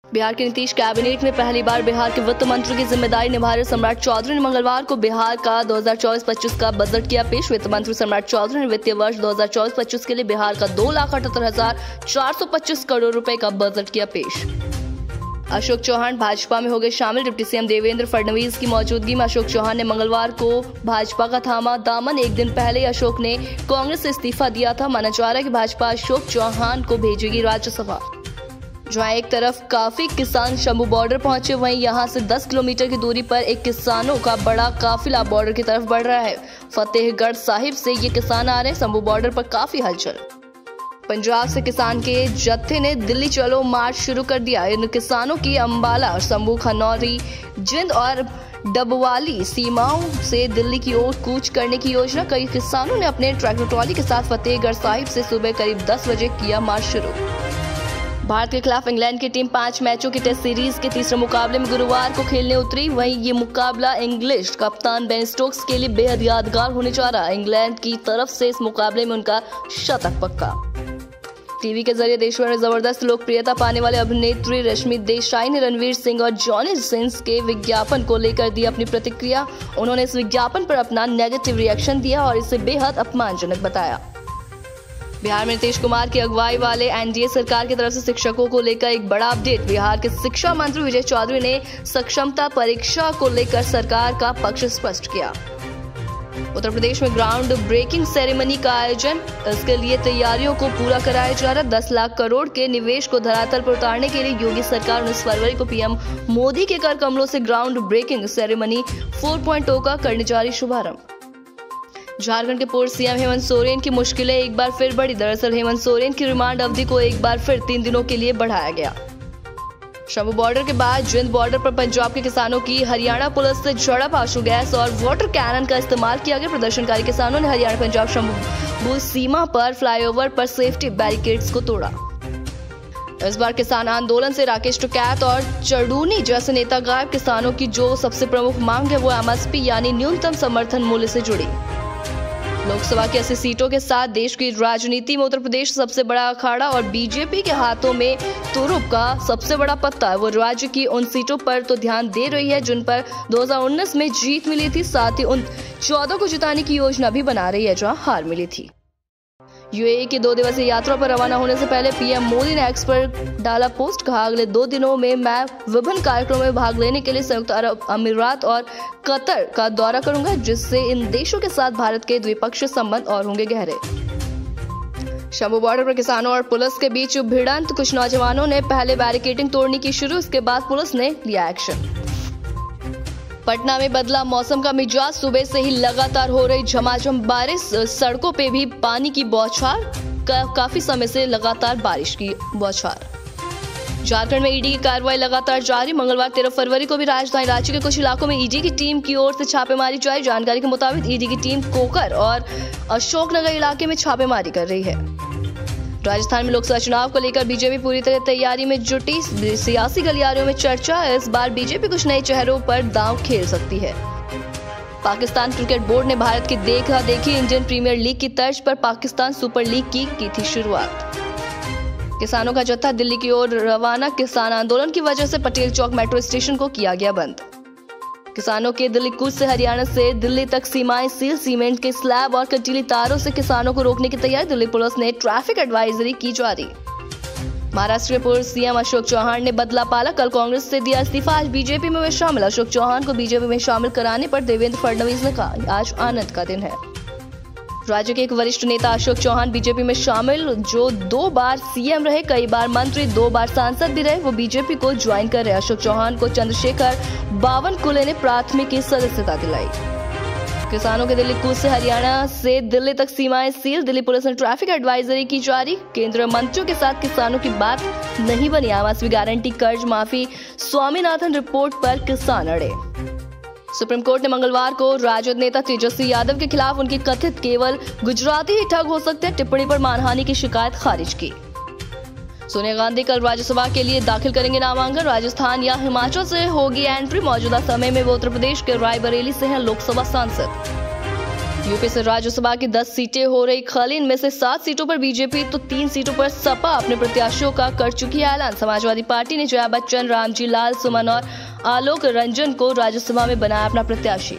बिहार के नीतीश कैबिनेट में पहली बार बिहार के वित्त मंत्री की जिम्मेदारी निभा रहे सम्राट चौधरी ने मंगलवार को बिहार का 2024-25 का बजट किया पेश। वित्त मंत्री सम्राट चौधरी ने वित्तीय वर्ष 2024-25 के लिए बिहार का 2,78,425 करोड़ रुपए का बजट किया पेश। अशोक चौहान भाजपा में हो गए शामिल। डिप्टी सीएम देवेंद्र फडणवीस की मौजूदगी में अशोक चौहान ने मंगलवार को भाजपा का थामा दामन। एक दिन पहले अशोक ने कांग्रेस से इस्तीफा दिया था। माना जा रहा है कि भाजपा अशोक चौहान को भेजेगी राज्यसभा। जहां एक तरफ काफी किसान शंभू बॉर्डर पहुंचे, वहीं यहां से 10 किलोमीटर की दूरी पर एक किसानों का बड़ा काफिला बॉर्डर की तरफ बढ़ रहा है। फतेहगढ़ साहिब से ये किसान आ रहे हैं। शंभू बॉर्डर पर काफी हलचल। पंजाब से किसान के जत्थे ने दिल्ली चलो मार्च शुरू कर दिया। इन किसानों की अंबाला, शंभू, खनौरी, जिंद और डबवाली सीमाओं से दिल्ली की ओर कूच करने की योजना। कई किसानों ने अपने ट्रैक्टर ट्रॉली के साथ फतेहगढ़ साहिब से सुबह करीब 10 बजे किया मार्च शुरू। भारत के खिलाफ इंग्लैंड की टीम 5 मैचों की टेस्ट सीरीज के तीसरे मुकाबले में गुरुवार को खेलने उतरी। वहीं ये मुकाबला इंग्लिश कप्तान बेन स्टोक्स के लिए बेहद यादगार होने जा रहा है। इंग्लैंड की तरफ से इस मुकाबले में उनका शतक पक्का। टीवी के जरिए देश भर में जबरदस्त लोकप्रियता पाने वाले अभिनेत्री रश्मि देसाई ने रणवीर सिंह और जॉनी सिंस के विज्ञापन को लेकर दी अपनी प्रतिक्रिया। उन्होंने इस विज्ञापन पर अपना नेगेटिव रिएक्शन दिया और इसे बेहद अपमानजनक बताया। बिहार में नीतीश कुमार की अगुवाई वाले एनडीए सरकार की तरफ से शिक्षकों को लेकर एक बड़ा अपडेट। बिहार के शिक्षा मंत्री विजय चौधरी ने सक्षमता परीक्षा को लेकर सरकार का पक्ष स्पष्ट किया। उत्तर प्रदेश में ग्राउंड ब्रेकिंग सेरेमनी का आयोजन, इसके लिए तैयारियों को पूरा कराया जा रहा। 10 लाख करोड़ के निवेश को धरातल पर उतारने के लिए योगी सरकार 19 फरवरी को पीएम मोदी के कर कमलों से ग्राउंड ब्रेकिंग सेरेमनी 4.0 का करने जा रही शुभारंभ। झारखंड के पूर्व सीएम हेमंत सोरेन की मुश्किलें एक बार फिर बढ़ी। दरअसल हेमंत सोरेन की रिमांड अवधि को एक बार फिर 3 दिनों के लिए बढ़ाया गया। शंभू बॉर्डर के बाद जिंद बॉर्डर पर पंजाब के किसानों की हरियाणा पुलिस से झड़प। आंसू गैस और वाटर कैनन का इस्तेमाल किया गया। प्रदर्शनकारी किसानों ने हरियाणा पंजाब शंभू सीमा पर फ्लाईओवर पर सेफ्टी बैरिकेड्स को तोड़ा। इस बार किसान आंदोलन से राकेश टिकैत और चढ़ूनी जैसे नेता गायब। किसानों की जो सबसे प्रमुख मांग है वो एमएसपी यानी न्यूनतम समर्थन मूल्य से जुड़ी। लोकसभा की 80 सीटों के साथ देश की राजनीति में उत्तर प्रदेश सबसे बड़ा अखाड़ा और बीजेपी के हाथों में तुरुप का सबसे बड़ा पत्ता है। वो राज्य की उन सीटों पर तो ध्यान दे रही है जिन पर 2019 में जीत मिली थी, साथ ही उन 14 को जिताने की योजना भी बना रही है जहां हार मिली थी। यूएई की 2 दिवसीय यात्रा पर रवाना होने से पहले पीएम मोदी ने एक्स पर डाला पोस्ट। कहा, अगले 2 दिनों में मैं विभिन्न कार्यक्रमों में भाग लेने के लिए संयुक्त अरब अमीरात और कतर का दौरा करूंगा, जिससे इन देशों के साथ भारत के द्विपक्षीय संबंध और होंगे गहरे। शंभू बॉर्डर पर किसानों और पुलिस के बीच भिड़ंत। कुछ नौजवानों ने पहले बैरिकेडिंग तोड़ने की शुरू, उसके बाद पुलिस ने लिया एक्शन। पटना में बदला मौसम का मिजाज। सुबह से ही लगातार हो रही झमाझम बारिश, सड़कों पे भी पानी की बौछार। काफी समय से लगातार बारिश की बौछार। झारखंड में ईडी की कार्रवाई लगातार जारी। मंगलवार 13 फरवरी को भी राजधानी रांची के कुछ इलाकों में ईडी की टीम की ओर से छापेमारी जारी। जानकारी के मुताबिक ईडी की टीम कोकर और अशोकनगर इलाके में छापेमारी कर रही है। राजस्थान में लोकसभा चुनाव को लेकर बीजेपी पूरी तरह तैयारी में जुटी। सियासी गलियारों में चर्चा। इस बार बीजेपी कुछ नए चेहरों पर दांव खेल सकती है। पाकिस्तान क्रिकेट बोर्ड ने भारत की देखा देखी इंडियन प्रीमियर लीग की तर्ज पर पाकिस्तान सुपर लीग की थी शुरुआत। किसानों का जत्था दिल्ली की ओर रवाना। किसान आंदोलन की वजह से पटेल चौक मेट्रो स्टेशन को किया गया बंद। किसानों के दिल्ली कूच से हरियाणा से दिल्ली तक सीमाएं सील। सीमेंट के स्लैब और कंटीली तारों से किसानों को रोकने की तैयारी। दिल्ली पुलिस ने ट्रैफिक एडवाइजरी की जारी। महाराष्ट्र के पूर्व सीएम अशोक चौहान ने बदला पाला। कल कांग्रेस से दिया इस्तीफा, आज बीजेपी में वे शामिल। अशोक चौहान को बीजेपी में शामिल कराने पर देवेंद्र फडणवीस ने कहा, आज आनंद का दिन है। राज्य के एक वरिष्ठ नेता अशोक चौहान बीजेपी में शामिल, जो 2 बार सीएम रहे, कई बार मंत्री, 2 बार सांसद भी रहे, वो बीजेपी को ज्वाइन कर रहे। अशोक चौहान को चंद्रशेखर बावनकुले ने प्राथमिक की सदस्यता दिलाई। किसानों के दिल्ली कूच से हरियाणा से दिल्ली तक सीमाएं सील। दिल्ली पुलिस ने ट्रैफिक एडवाइजरी की जारी। केंद्रीय मंत्रियों के साथ किसानों की बात नहीं बनी। एमएसपी गारंटी, कर्ज माफी, स्वामीनाथन रिपोर्ट पर किसान अड़े। सुप्रीम कोर्ट ने मंगलवार को राजद नेता तेजस्वी यादव के खिलाफ उनकी कथित केवल गुजराती ही ठग हो सकते हैं टिप्पणी पर मानहानि की शिकायत खारिज की। सोनिया गांधी कल राज्यसभा के लिए दाखिल करेंगे नामांकन। राजस्थान या हिमाचल से होगी एंट्री। मौजूदा समय में वो उत्तर प्रदेश के रायबरेली से हैं लोकसभा सांसद। यूपी से राज्यसभा की 10 सीटें हो रही खाली। इनमें से 7 सीटों पर बीजेपी तो 3 सीटों पर सपा अपने प्रत्याशियों का कर चुकी है ऐलान। समाजवादी पार्टी ने जया बच्चन, रामजी लाल, सुमन और आलोक रंजन को राज्यसभा में बनाया अपना प्रत्याशी।